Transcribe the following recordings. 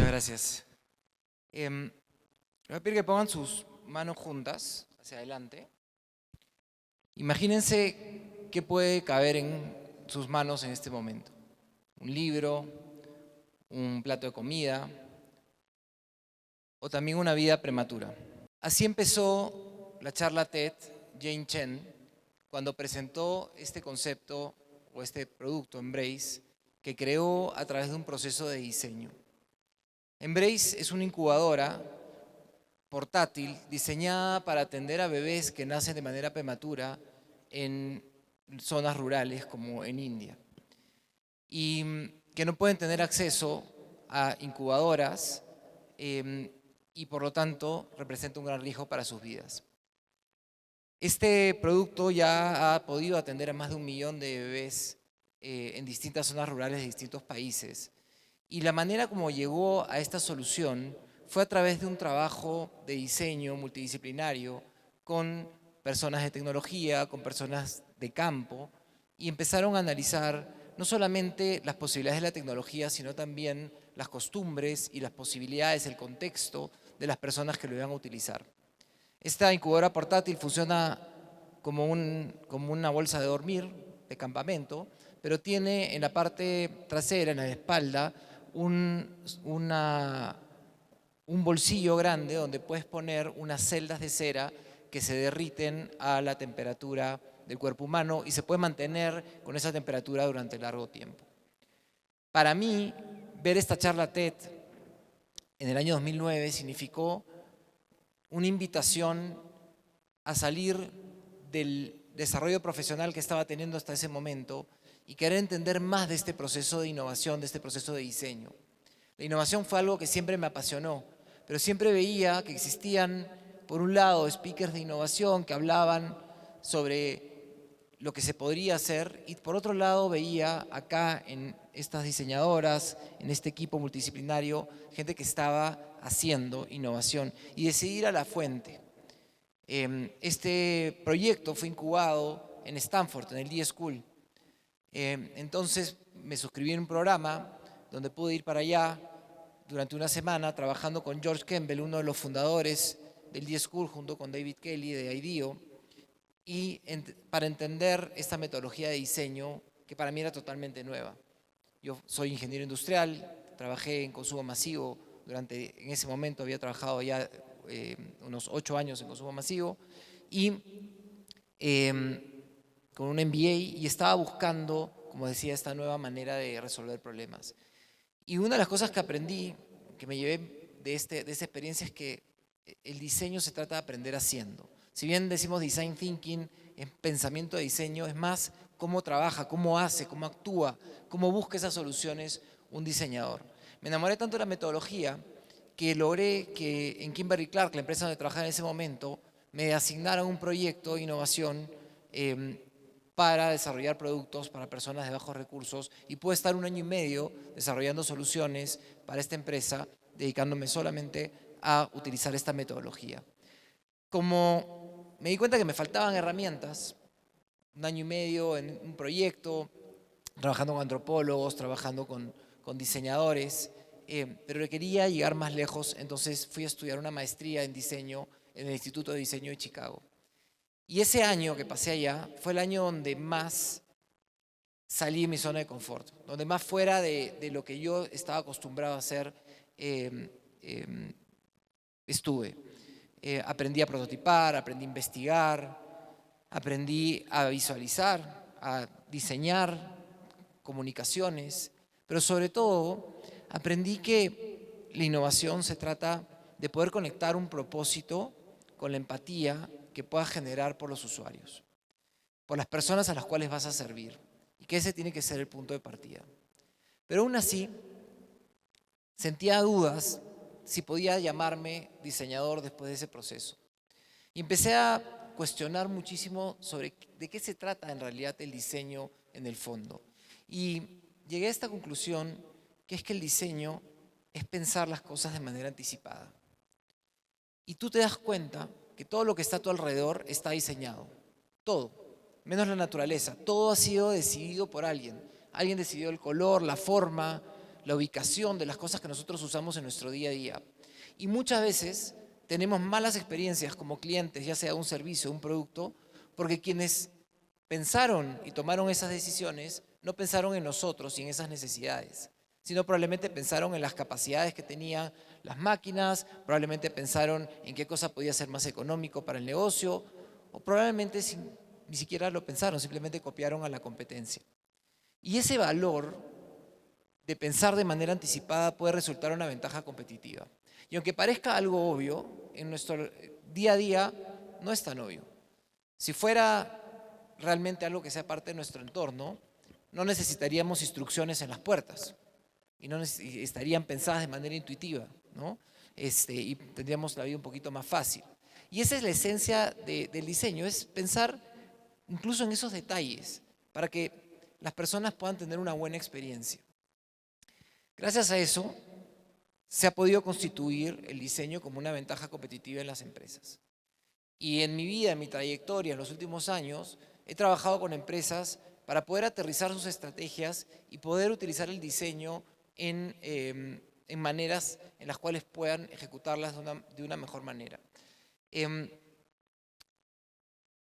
Muchas gracias. Me voy a pedir que pongan sus manos juntas hacia adelante. Imagínense qué puede caber en sus manos en este momento. Un libro, un plato de comida o también una vida prematura. Así empezó la charla TED Jane Chen cuando presentó este concepto o este producto Embrace que creó a través de un proceso de diseño. Embrace es una incubadora portátil diseñada para atender a bebés que nacen de manera prematura en zonas rurales como en India y que no pueden tener acceso a incubadoras y por lo tanto representa un gran riesgo para sus vidas. Este producto ya ha podido atender a más de 1 millón de bebés en distintas zonas rurales de distintos países. Y la manera como llegó a esta solución fue a través de un trabajo de diseño multidisciplinario con personas de tecnología, con personas de campo, y empezaron a analizar no solamente las posibilidades de la tecnología, sino también las costumbres y las posibilidades, el contexto de las personas que lo iban a utilizar. Esta incubadora portátil funciona como una bolsa de dormir, de campamento, pero tiene en la parte trasera, en la espalda, un bolsillo grande donde puedes poner unas celdas de cera que se derriten a la temperatura del cuerpo humano y se puede mantener con esa temperatura durante largo tiempo. Para mí, ver esta charla TED en el año 2009 significó una invitación a salir del desarrollo profesional que estaba teniendo hasta ese momento y querer entender más de este proceso de innovación, de este proceso de diseño. La innovación fue algo que siempre me apasionó, pero siempre veía que existían, por un lado, speakers de innovación que hablaban sobre lo que se podría hacer y por otro lado veía acá en estas diseñadoras, en este equipo multidisciplinario, gente que estaba haciendo innovación y decidí ir a la fuente. Este proyecto fue incubado en Stanford, en el D-School. Entonces me suscribí en un programa donde pude ir para allá durante una semana trabajando con George Campbell, uno de los fundadores del D-School, junto con David Kelly de IDEO, y para entender esta metodología de diseño que para mí era totalmente nueva. Yo soy ingeniero industrial, trabajé en consumo masivo en ese momento había trabajado ya unos 8 años en consumo masivo y con un MBA y estaba buscando, como decía, esta nueva manera de resolver problemas. Y una de las cosas que aprendí, que me llevé de esta experiencia es que el diseño se trata de aprender haciendo. Si bien decimos design thinking, es pensamiento de diseño, es más cómo trabaja, cómo hace, cómo actúa, cómo busca esas soluciones un diseñador. Me enamoré tanto de la metodología que logré que en Kimberly-Clark, la empresa donde trabajaba en ese momento, me asignaran un proyecto de innovación para desarrollar productos para personas de bajos recursos y pude estar 1 año y medio desarrollando soluciones para esta empresa, dedicándome solamente a utilizar esta metodología. Como me di cuenta que me faltaban herramientas, 1 año y medio en un proyecto, trabajando con antropólogos, trabajando con diseñadores, pero quería llegar más lejos, entonces fui a estudiar una maestría en diseño en el Instituto de Diseño de Chicago. Y ese año que pasé allá fue el año donde más salí de mi zona de confort, donde más fuera de lo que yo estaba acostumbrado a hacer estuve. Aprendí a prototipar, aprendí a investigar, aprendí a visualizar, a diseñar comunicaciones, pero sobre todo aprendí que la innovación se trata de poder conectar un propósito con la empatía que puedas generar por los usuarios, por las personas a las cuales vas a servir, y que ese tiene que ser el punto de partida. Pero aún así, sentía dudas si podía llamarme diseñador después de ese proceso. Y empecé a cuestionar muchísimo sobre de qué se trata en realidad el diseño en el fondo. Y llegué a esta conclusión que es que el diseño es pensar las cosas de manera anticipada. Y tú te das cuenta que todo lo que está a tu alrededor está diseñado. Todo, menos la naturaleza. Todo ha sido decidido por alguien. Alguien decidió el color, la forma, la ubicación de las cosas que nosotros usamos en nuestro día a día. Y muchas veces tenemos malas experiencias como clientes, ya sea un servicio o un producto, porque quienes pensaron y tomaron esas decisiones no pensaron en nosotros y en esas necesidades, sino probablemente pensaron en las capacidades que tenían las máquinas, probablemente pensaron en qué cosa podía ser más económico para el negocio, o probablemente ni siquiera lo pensaron, simplemente copiaron a la competencia. Y ese valor de pensar de manera anticipada puede resultar una ventaja competitiva. Y aunque parezca algo obvio, en nuestro día a día no es tan obvio. Si fuera realmente algo que sea parte de nuestro entorno, no necesitaríamos instrucciones en las puertas y estarían pensadas de manera intuitiva, ¿no? Y tendríamos la vida un poquito más fácil. Y esa es la esencia del diseño, es pensar incluso en esos detalles para que las personas puedan tener una buena experiencia. Gracias a eso, se ha podido constituir el diseño como una ventaja competitiva en las empresas. Y en mi vida, en mi trayectoria, en los últimos años, he trabajado con empresas para poder aterrizar sus estrategias y poder utilizar el diseño en maneras en las cuales puedan ejecutarlas de una mejor manera.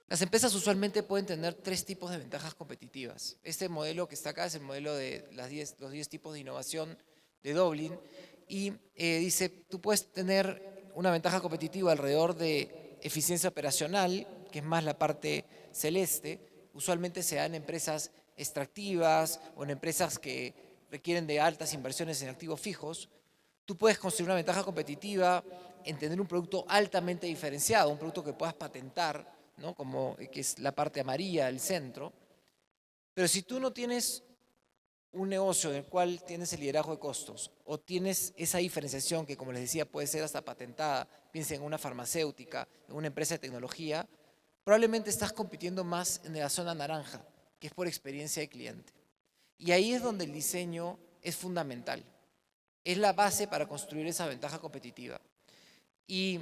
Las empresas usualmente pueden tener 3 tipos de ventajas competitivas. Este modelo que está acá es el modelo de los 10 tipos de innovación de Dublin y dice, tú puedes tener una ventaja competitiva alrededor de eficiencia operacional, que es más la parte celeste. Usualmente se da en empresas extractivas o en empresas que requieren de altas inversiones en activos fijos. Tú puedes construir una ventaja competitiva en tener un producto altamente diferenciado, un producto que puedas patentar, ¿no? Como que es la parte amarilla, el centro. Pero si tú no tienes un negocio en el cual tienes el liderazgo de costos o tienes esa diferenciación que, como les decía, puede ser hasta patentada, piensen en una farmacéutica, en una empresa de tecnología, probablemente estás compitiendo más en la zona naranja, que es por experiencia de cliente. Y ahí es donde el diseño es fundamental. Es la base para construir esa ventaja competitiva. Y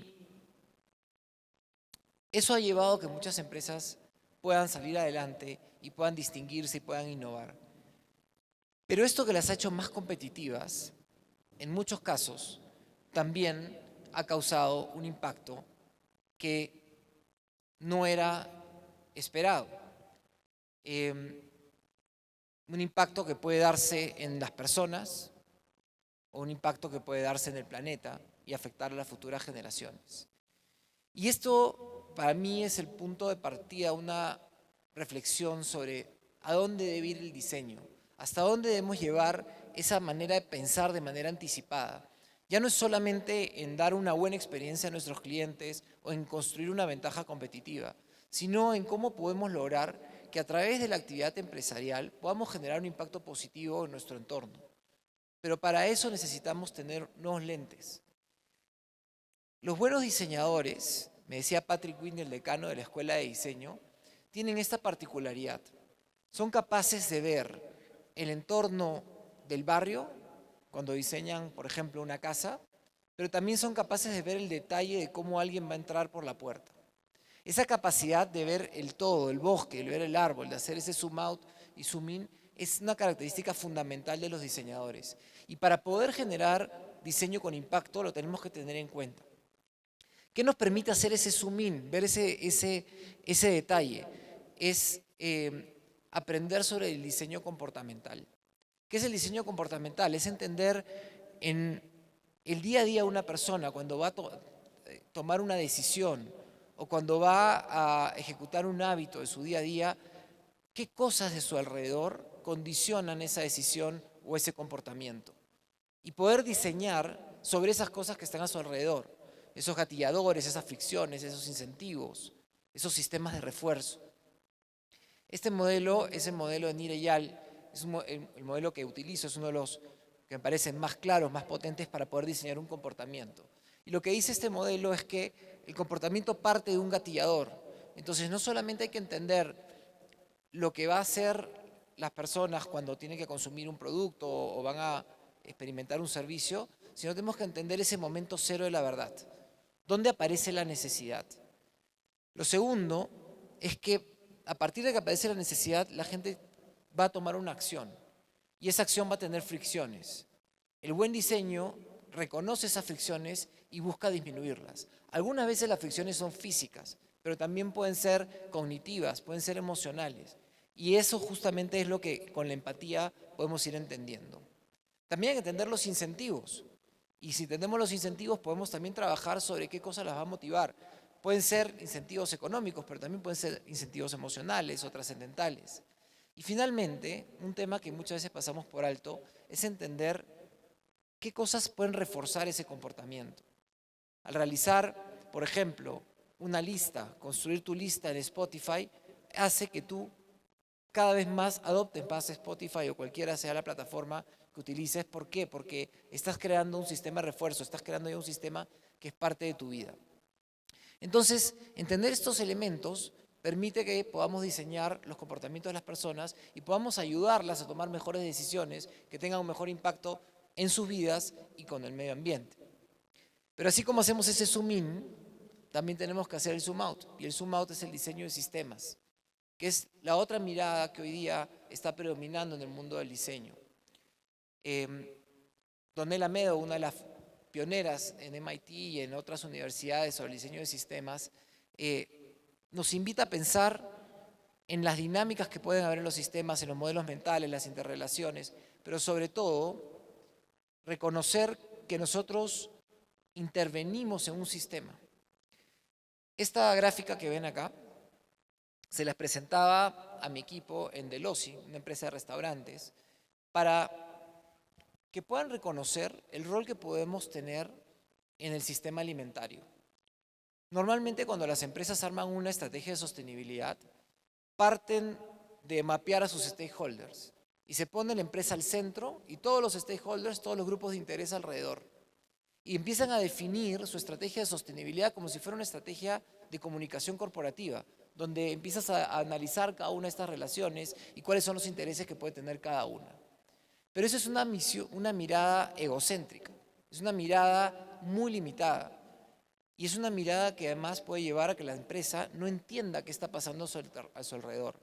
eso ha llevado a que muchas empresas puedan salir adelante y puedan distinguirse y puedan innovar. Pero esto que las ha hecho más competitivas, en muchos casos, también ha causado un impacto que no era esperado. Un impacto que puede darse en las personas o un impacto que puede darse en el planeta y afectar a las futuras generaciones. Y esto para mí es el punto de partida, una reflexión sobre a dónde debe ir el diseño, hasta dónde debemos llevar esa manera de pensar de manera anticipada. Ya no es solamente en dar una buena experiencia a nuestros clientes o en construir una ventaja competitiva, sino en cómo podemos lograr que a través de la actividad empresarial podamos generar un impacto positivo en nuestro entorno. Pero para eso necesitamos tener nuevos lentes. Los buenos diseñadores, me decía Patrick Whitney, el decano de la Escuela de Diseño, tienen esta particularidad. Son capaces de ver el entorno del barrio cuando diseñan, por ejemplo, una casa, pero también son capaces de ver el detalle de cómo alguien va a entrar por la puerta. Esa capacidad de ver el todo, el bosque, de ver el árbol, de hacer ese zoom out y zoom in, es una característica fundamental de los diseñadores. Y para poder generar diseño con impacto lo tenemos que tener en cuenta. ¿Qué nos permite hacer ese zoom in, ver ese detalle? Es aprender sobre el diseño comportamental. ¿Qué es el diseño comportamental? Es entender en el día a día una persona cuando va a tomar una decisión o cuando va a ejecutar un hábito de su día a día, qué cosas de su alrededor condicionan esa decisión o ese comportamiento. Y poder diseñar sobre esas cosas que están a su alrededor, esos gatilladores, esas fricciones, esos incentivos, esos sistemas de refuerzo. Este modelo es el modelo de Nir Eyal, es el modelo que utilizo, es uno de los que me parecen más claros, más potentes para poder diseñar un comportamiento. Y lo que dice este modelo es que el comportamiento parte de un gatillador. Entonces no solamente hay que entender lo que va a hacer las personas cuando tienen que consumir un producto o van a experimentar un servicio, sino tenemos que entender ese momento cero de la verdad. ¿Dónde aparece la necesidad? Lo segundo es que a partir de que aparece la necesidad, la gente va a tomar una acción y esa acción va a tener fricciones. El buen diseño reconoce esas fricciones y busca disminuirlas. Algunas veces las fricciones son físicas, pero también pueden ser cognitivas, pueden ser emocionales. Y eso justamente es lo que con la empatía podemos ir entendiendo. También hay que entender los incentivos. Y si entendemos los incentivos, podemos también trabajar sobre qué cosas las va a motivar. Pueden ser incentivos económicos, pero también pueden ser incentivos emocionales o trascendentales. Y finalmente, un tema que muchas veces pasamos por alto es entender qué cosas pueden reforzar ese comportamiento. Al realizar, por ejemplo, una lista, construir tu lista en Spotify, hace que tú cada vez más adoptes más Spotify o cualquiera sea la plataforma que utilices. ¿Por qué? Porque estás creando un sistema de refuerzo, estás creando ya un sistema que es parte de tu vida. Entonces, entender estos elementos permite que podamos diseñar los comportamientos de las personas y podamos ayudarlas a tomar mejores decisiones que tengan un mejor impacto en sus vidas y con el medio ambiente. Pero así como hacemos ese zoom in, también tenemos que hacer el zoom out. Y el zoom out es el diseño de sistemas, que es la otra mirada que hoy día está predominando en el mundo del diseño. Donella Meadow, una de las pioneras en MIT y en otras universidades sobre el diseño de sistemas, nos invita a pensar en las dinámicas que pueden haber en los sistemas, en los modelos mentales, las interrelaciones, pero sobre todo reconocer que nosotros intervenimos en un sistema. Esta gráfica que ven acá se las presentaba a mi equipo en Delosi, una empresa de restaurantes, para que puedan reconocer el rol que podemos tener en el sistema alimentario. Normalmente cuando las empresas arman una estrategia de sostenibilidad, parten de mapear a sus stakeholders y se pone la empresa al centro y todos los stakeholders, todos los grupos de interés alrededor. Y empiezan a definir su estrategia de sostenibilidad como si fuera una estrategia de comunicación corporativa, donde empiezas a analizar cada una de estas relaciones y cuáles son los intereses que puede tener cada una. Pero eso es una mirada egocéntrica, es una mirada muy limitada y es una mirada que además puede llevar a que la empresa no entienda qué está pasando a su alrededor.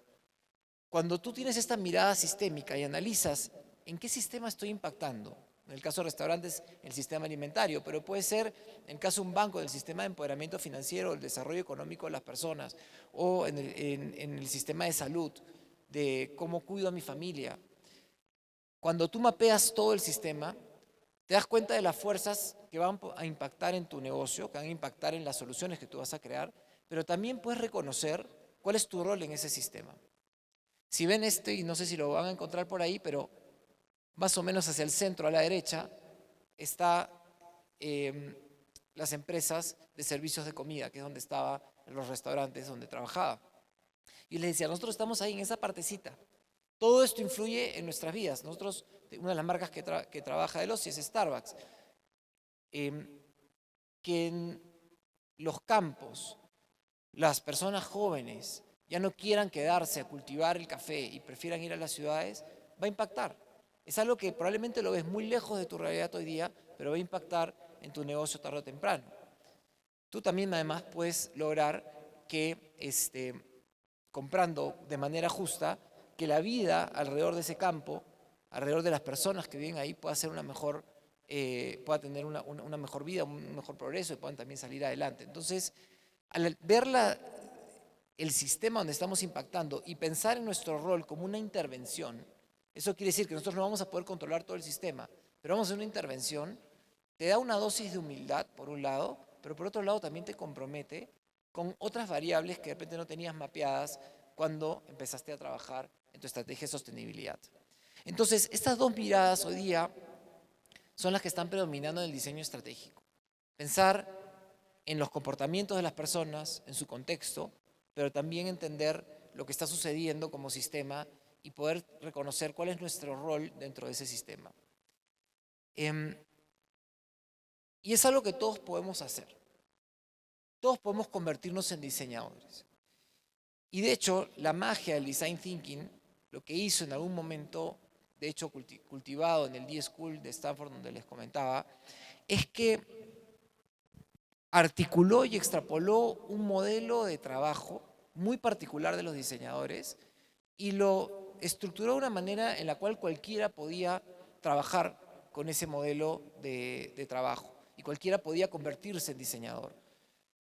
Cuando tú tienes esta mirada sistémica y analizas en qué sistema estoy impactando, en el caso de restaurantes, el sistema alimentario, pero puede ser, en el caso de un banco, del sistema de empoderamiento financiero, el desarrollo económico de las personas, o en el sistema de salud, de cómo cuido a mi familia. Cuando tú mapeas todo el sistema, te das cuenta de las fuerzas que van a impactar en tu negocio, que van a impactar en las soluciones que tú vas a crear, pero también puedes reconocer cuál es tu rol en ese sistema. Si ven este, y no sé si lo van a encontrar por ahí, pero más o menos hacia el centro, a la derecha, está las empresas de servicios de comida, que es donde estaban los restaurantes donde trabajaba. Y les decía, nosotros estamos ahí en esa partecita. Todo esto influye en nuestras vidas. Nosotros, una de las marcas que trabaja Delosi es Starbucks. Que en los campos, las personas jóvenes ya no quieran quedarse a cultivar el café y prefieran ir a las ciudades, va a impactar. Es algo que probablemente lo ves muy lejos de tu realidad hoy día, pero va a impactar en tu negocio tarde o temprano. Tú también además puedes lograr que comprando de manera justa, que la vida alrededor de ese campo, alrededor de las personas que viven ahí, pueda ser pueda tener una mejor vida, un mejor progreso y puedan también salir adelante. Entonces, al ver el sistema donde estamos impactando y pensar en nuestro rol como una intervención, eso quiere decir que nosotros no vamos a poder controlar todo el sistema, pero vamos a hacer una intervención, te da una dosis de humildad, por un lado, pero por otro lado también te compromete con otras variables que de repente no tenías mapeadas cuando empezaste a trabajar en tu estrategia de sostenibilidad. Entonces, estas dos miradas hoy día son las que están predominando en el diseño estratégico. Pensar en los comportamientos de las personas, en su contexto, pero también entender lo que está sucediendo como sistema y poder reconocer cuál es nuestro rol dentro de ese sistema. Y es algo que todos podemos hacer. Todos podemos convertirnos en diseñadores. Y de hecho, la magia del design thinking, lo que hizo en algún momento, de hecho cultivado en el D-School de Stanford, donde les comentaba, es que articuló y extrapoló un modelo de trabajo muy particular de los diseñadores y lo estructuró de una manera en la cual cualquiera podía trabajar con ese modelo de trabajo y cualquiera podía convertirse en diseñador.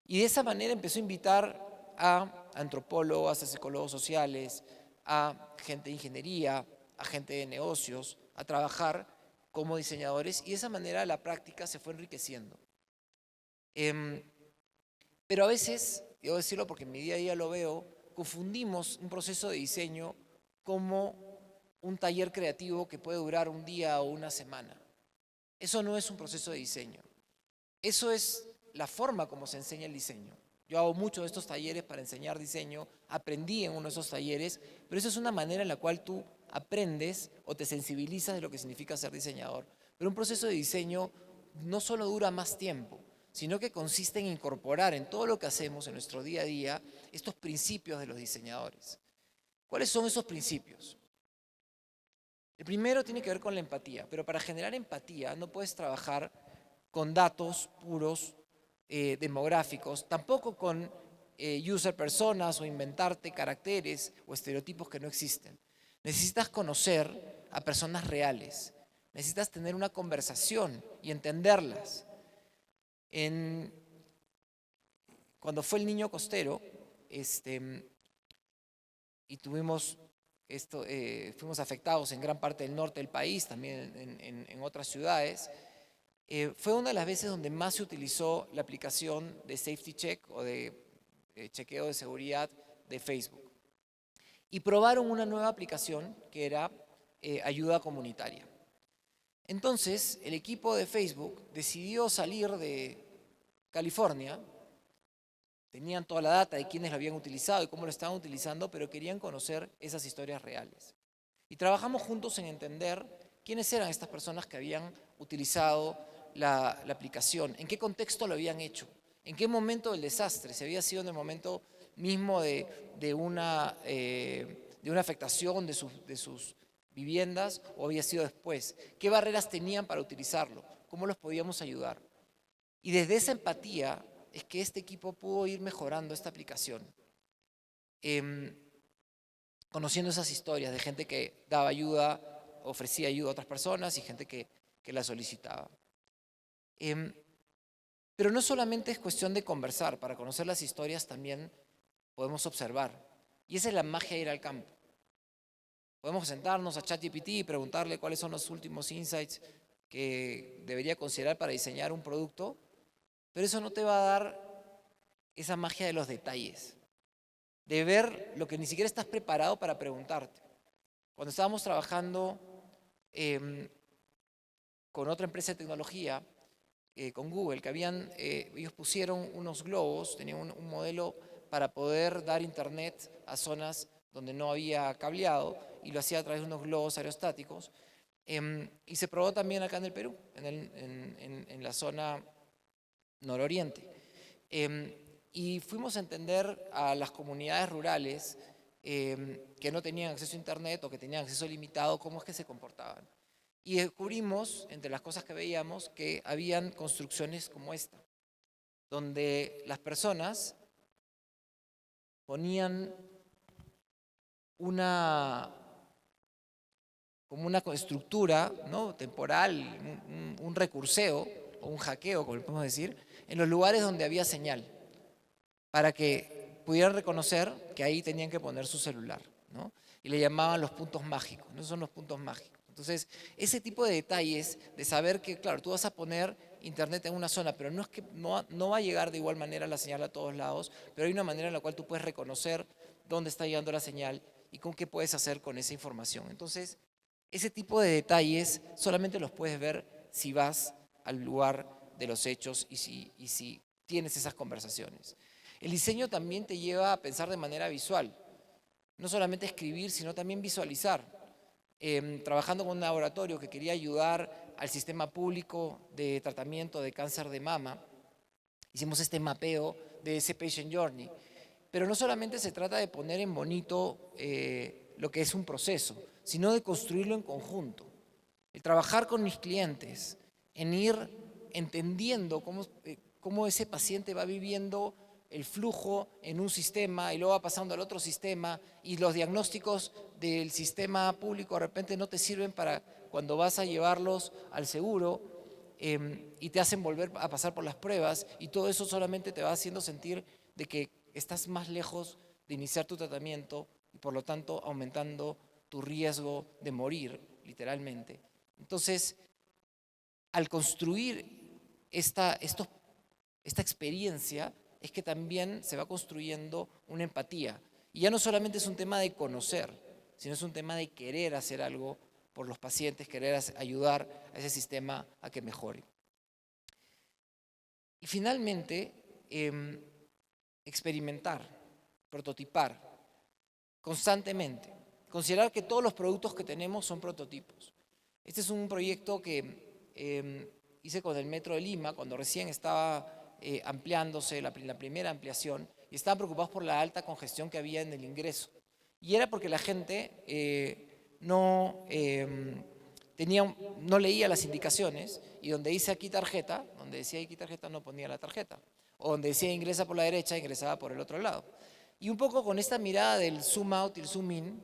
Y de esa manera empezó a invitar a antropólogos, a psicólogos sociales, a gente de ingeniería, a gente de negocios, a trabajar como diseñadores, y de esa manera la práctica se fue enriqueciendo. Pero a veces, debo decirlo porque en mi día a día lo veo, confundimos un proceso de diseño como un taller creativo que puede durar un día o una semana. Eso no es un proceso de diseño. Eso es la forma como se enseña el diseño. Yo hago muchos de estos talleres para enseñar diseño, aprendí en uno de esos talleres, pero eso es una manera en la cual tú aprendes o te sensibilizas de lo que significa ser diseñador. Pero un proceso de diseño no solo dura más tiempo, sino que consiste en incorporar en todo lo que hacemos en nuestro día a día estos principios de los diseñadores. ¿Cuáles son esos principios? El primero tiene que ver con la empatía, pero para generar empatía no puedes trabajar con datos puros demográficos, tampoco con user personas o inventarte caracteres o estereotipos que no existen. Necesitas conocer a personas reales, necesitas tener una conversación y entenderlas. Cuando fue el Niño Costero, y tuvimos fuimos afectados en gran parte del norte del país, también en otras ciudades, fue una de las veces donde más se utilizó la aplicación de Safety Check o de chequeo de seguridad de Facebook. Y probaron una nueva aplicación que era ayuda comunitaria. Entonces, el equipo de Facebook decidió salir de California. Tenían toda la data de quiénes lo habían utilizado y cómo lo estaban utilizando, pero querían conocer esas historias reales. Y trabajamos juntos en entender quiénes eran estas personas que habían utilizado la aplicación, en qué contexto lo habían hecho, en qué momento del desastre, si había sido en el momento mismo de una afectación de sus viviendas o había sido después, qué barreras tenían para utilizarlo, cómo los podíamos ayudar. Y desde esa empatía es que este equipo pudo ir mejorando esta aplicación, conociendo esas historias de gente que daba ayuda, ofrecía ayuda a otras personas y gente que la solicitaba. Pero no solamente es cuestión de conversar, para conocer las historias también podemos observar. Y esa es la magia de ir al campo. Podemos sentarnos a ChatGPT y preguntarle cuáles son los últimos insights que debería considerar para diseñar un producto, pero eso no te va a dar esa magia de los detalles, de ver lo que ni siquiera estás preparado para preguntarte. Cuando estábamos trabajando con otra empresa de tecnología, con Google, que ellos pusieron unos globos, tenían un modelo para poder dar internet a zonas donde no había cableado y lo hacía a través de unos globos aerostáticos. Y se probó también acá en el Perú, en la zona nororiente. Y fuimos a entender a las comunidades rurales que no tenían acceso a internet o que tenían acceso limitado, cómo es que se comportaban. Y descubrimos, entre las cosas que veíamos, que habían construcciones como esta, donde las personas ponían como una estructura, ¿no?, temporal, un recurseo o un hackeo, como le podemos decir, en los lugares donde había señal, para que pudieran reconocer que ahí tenían que poner su celular, ¿no? Y le llamaban los puntos mágicos, no son los puntos mágicos. Entonces, ese tipo de detalles, de saber que, claro, tú vas a poner internet en una zona, pero no es que no va a llegar de igual manera la señal a todos lados, pero hay una manera en la cual tú puedes reconocer dónde está llegando la señal y con qué puedes hacer con esa información. Entonces, ese tipo de detalles solamente los puedes ver si vas al lugar de los hechos y si tienes esas conversaciones. El diseño también te lleva a pensar de manera visual, no solamente escribir, sino también visualizar. Trabajando con un laboratorio que quería ayudar al sistema público de tratamiento de cáncer de mama, hicimos este mapeo de ese patient journey. Pero no solamente se trata de poner en bonito lo que es un proceso, sino de construirlo en conjunto. El trabajar con mis clientes, en ir entendiendo cómo ese paciente va viviendo el flujo en un sistema y luego va pasando al otro sistema y los diagnósticos del sistema público de repente no te sirven para cuando vas a llevarlos al seguro y te hacen volver a pasar por las pruebas, y todo eso solamente te va haciendo sentir de que estás más lejos de iniciar tu tratamiento y por lo tanto aumentando tu riesgo de morir, literalmente. Entonces, al construir esta experiencia, es que también se va construyendo una empatía. Y ya no solamente es un tema de conocer, sino es un tema de querer hacer algo por los pacientes, querer ayudar a ese sistema a que mejore. Y finalmente, experimentar, prototipar constantemente. Considerar que todos los productos que tenemos son prototipos. Este es un proyecto que hice con el Metro de Lima cuando recién estaba ampliándose la primera ampliación, y estaban preocupados por la alta congestión que había en el ingreso. Y era porque la gente no leía las indicaciones, y donde dice aquí tarjeta, donde decía aquí tarjeta no ponía la tarjeta, o donde decía ingresa por la derecha, ingresaba por el otro lado. Y un poco con esta mirada del zoom out y el zoom in,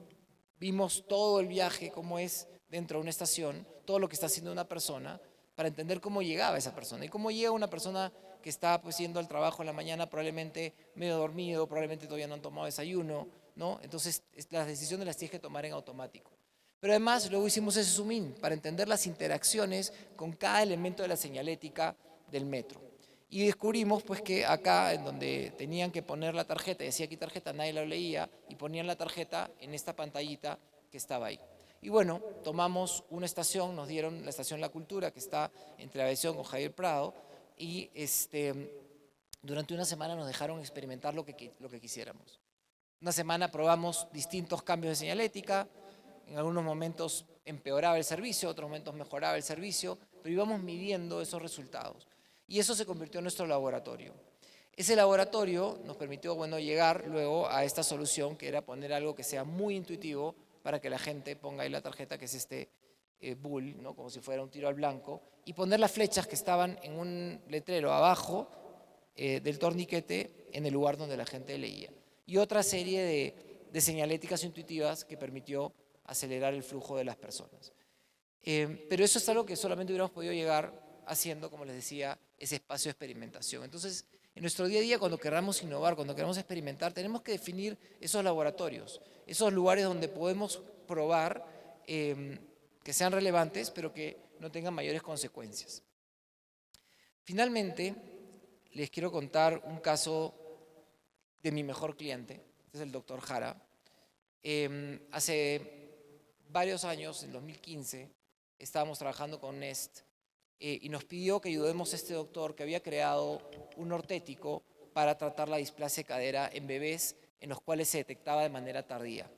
vimos todo el viaje, cómo es dentro de una estación, todo lo que está haciendo una persona, para entender cómo llegaba esa persona. Y cómo llega una persona que está pues yendo al trabajo en la mañana, probablemente medio dormido, probablemente todavía no han tomado desayuno, ¿no? Entonces las decisiones las tienes que tomar en automático. Pero además luego hicimos ese zoom in para entender las interacciones con cada elemento de la señalética del metro. Y descubrimos pues que acá, en donde tenían que poner la tarjeta, decía aquí tarjeta, nadie la leía, y ponían la tarjeta en esta pantallita que estaba ahí. Y bueno, tomamos una estación, nos dieron la estación La Cultura, que está entre Aviación con Javier Prado, y durante una semana nos dejaron experimentar lo que quisiéramos. Una semana probamos distintos cambios de señalética, en algunos momentos empeoraba el servicio, otros momentos mejoraba el servicio, pero íbamos midiendo esos resultados. Y eso se convirtió en nuestro laboratorio. Ese laboratorio nos permitió, bueno, llegar luego a esta solución, que era poner algo que sea muy intuitivo para que la gente ponga ahí la tarjeta, que es este bull, ¿no? Como si fuera un tiro al blanco, y poner las flechas que estaban en un letrero abajo del torniquete en el lugar donde la gente leía. Y otra serie de señaléticas intuitivas que permitió acelerar el flujo de las personas. Pero eso es algo que solamente hubiéramos podido llegar haciendo, como les decía, ese espacio de experimentación. Entonces, en nuestro día a día, cuando queramos innovar, cuando queramos experimentar, tenemos que definir esos laboratorios, esos lugares donde podemos probar que sean relevantes, pero que no tengan mayores consecuencias. Finalmente, les quiero contar un caso de mi mejor cliente, este es el doctor Jara. Hace varios años, en 2015, estábamos trabajando con Nest y nos pidió que ayudemos a este doctor que había creado un ortético para tratar la displasia de cadera en bebés en los cuales se detectaba de manera tardía.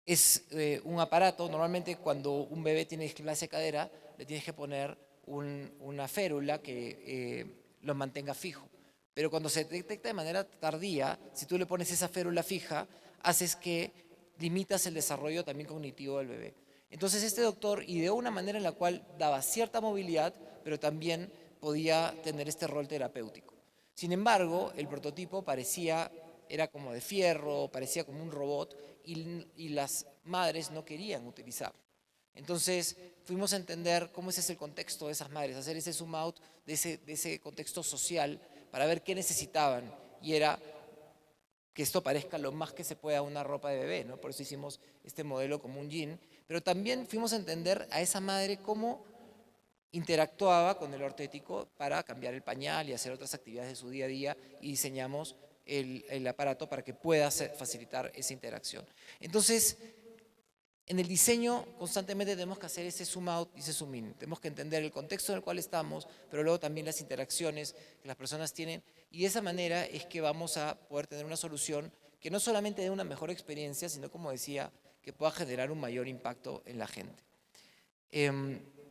Es un aparato, normalmente cuando un bebé tiene displasia de cadera, le tienes que poner una férula que lo mantenga fijo. Pero cuando se detecta de manera tardía, si tú le pones esa férula fija, haces que limitas el desarrollo también cognitivo del bebé. Entonces este doctor ideó una manera en la cual daba cierta movilidad, pero también podía tener este rol terapéutico. Sin embargo, el prototipo era como de fierro, parecía como un robot, y las madres no querían utilizarlo. Entonces fuimos a entender cómo ese es el contexto de esas madres, hacer ese zoom out de ese contexto social para ver qué necesitaban, y era que esto parezca lo más que se pueda una ropa de bebé, ¿no? Por eso hicimos este modelo como un jean, pero también fuimos a entender a esa madre cómo interactuaba con el ortético para cambiar el pañal y hacer otras actividades de su día a día, y diseñamos el aparato para que pueda facilitar esa interacción. Entonces, en el diseño constantemente tenemos que hacer ese zoom out y ese zoom in. Tenemos que entender el contexto en el cual estamos, pero luego también las interacciones que las personas tienen, y de esa manera es que vamos a poder tener una solución que no solamente dé una mejor experiencia, sino, como decía, que pueda generar un mayor impacto en la gente.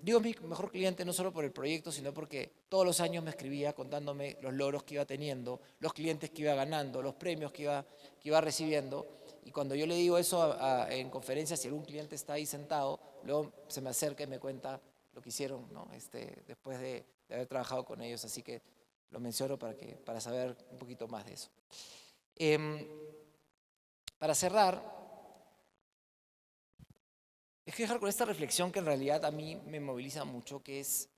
Digo mi mejor cliente no solo por el proyecto, sino porque todos los años me escribía contándome los logros que iba teniendo, los clientes que iba ganando, los premios que iba recibiendo. Y cuando yo le digo eso en conferencias, si algún cliente está ahí sentado, luego se me acerca y me cuenta lo que hicieron, ¿no? Después de haber trabajado con ellos. Así que lo menciono para saber un poquito más de eso. Para cerrar, les quiero dejar con esta reflexión que en realidad a mí me moviliza mucho, que es,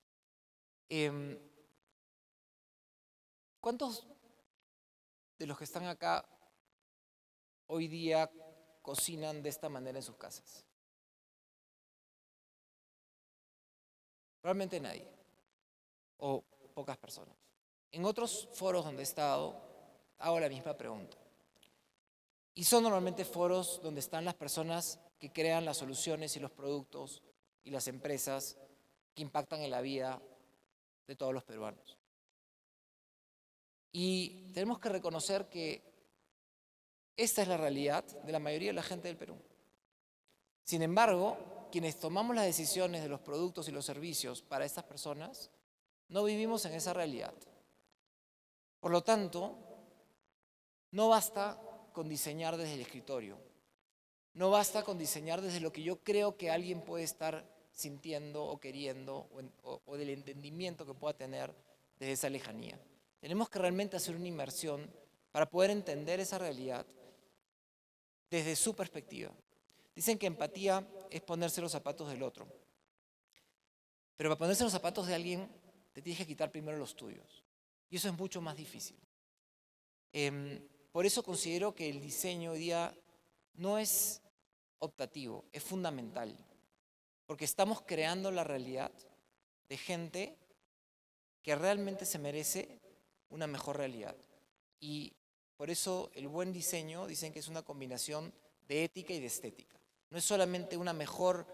em, ¿cuántos de los que están acá hoy día cocinan de esta manera en sus casas? Probablemente nadie, o pocas personas. En otros foros donde he estado, hago la misma pregunta. Y son normalmente foros donde están las personas que crean las soluciones y los productos y las empresas que impactan en la vida de todos los peruanos. Y tenemos que reconocer que esta es la realidad de la mayoría de la gente del Perú. Sin embargo, quienes tomamos las decisiones de los productos y los servicios para estas personas, no vivimos en esa realidad. Por lo tanto, no basta con diseñar desde el escritorio. No basta con diseñar desde lo que yo creo que alguien puede estar sintiendo o queriendo o del entendimiento que pueda tener desde esa lejanía. Tenemos que realmente hacer una inmersión para poder entender esa realidad desde su perspectiva. Dicen que empatía es ponerse los zapatos del otro. Pero para ponerse los zapatos de alguien, te tienes que quitar primero los tuyos. Y eso es mucho más difícil. Por eso considero que el diseño hoy día no es optativo, es fundamental. Porque estamos creando la realidad de gente que realmente se merece una mejor realidad. Y por eso el buen diseño dicen que es una combinación de ética y de estética. No es solamente una mejor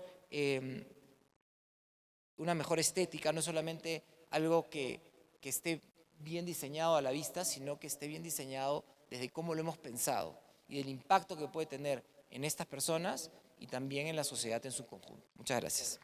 estética, no es solamente algo que esté bien diseñado a la vista, sino que esté bien diseñado desde cómo lo hemos pensado y del impacto que puede tener en estas personas y también en la sociedad en su conjunto. Muchas gracias.